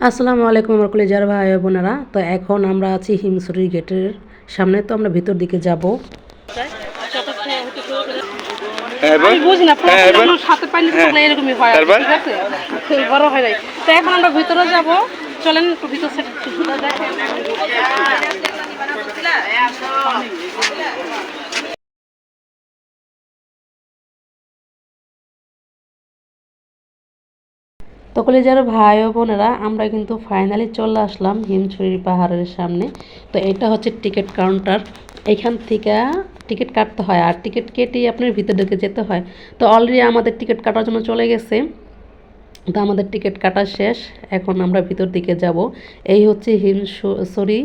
আসসালামু আলাইকুম আমার কলিজার ভাই বোনেরা। তো এখন আমরা আছি হিমছড়ি গেটের সামনে। তো আমরা ভিতর দিকে যাব। আমি বুঝি না আমার সাথে পানি থাকলে এরকমই হয়, ঠিক আছে, বড় হয় নাই। তো এখন আমরা ভিতরে যাব, চলেন একটু ভিতর সেট দেখেন। তো কলিজার ভাই ও বোনেরা, আমরা কিন্তু ফাইনালি চলে আসলাম হিমছড়ি পাহাড়ের সামনে। তো এটা হচ্ছে টিকিট কাউন্টার। এখান থেকে টিকিট কাটতে হয়, আর টিকিট কেটেই আপনার ভিতর ঢুকে যেতে হয়। তো অলরেডি আমাদের টিকিট কাটার জন্য চলে গেছে। তো আমাদের টিকিট কাটা শেষ, এখন আমরা ভিতর দিকে যাব। এই হচ্ছে হিমছড়ি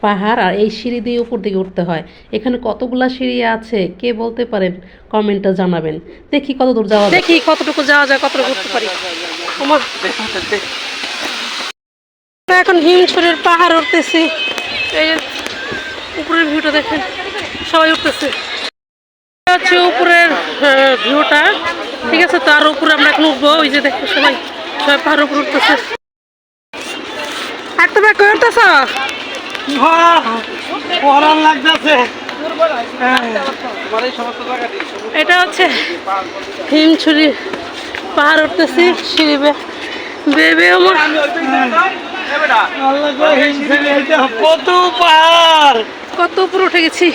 পাহাড়, আর এই সিঁড়ি দিয়ে উপর দিকে উঠতে হয়। এখানে কতগুলা সিঁড়ি আছে কে বলতে পারেন? কমেন্টে জানাবেন। দেখি কত দূর যাওয়া যায়, দেখি কতটুকু যাওয়া যায়, কতটুকু উঠতে পারি। এখন হিমছড়ির পাহাড় উঠতেছি। এই যে উপরের ভিউটা দেখেন, সবাই উঠতেছে। হচ্ছে উপরের ভিউটা, ঠিক আছে। তার উপরে আমরা এখন উঠবো। ওই যে দেখো সবাই সবাই পাহাড়ের উপরে উঠতেছে। আর তোমরা কই উঠতেছ? এটা হচ্ছে হিমছড়ি পাহাড় উঠতেছি, সিঁড়ি বেবে আমার কত পাহাড়, কত উপরে উঠে গেছি।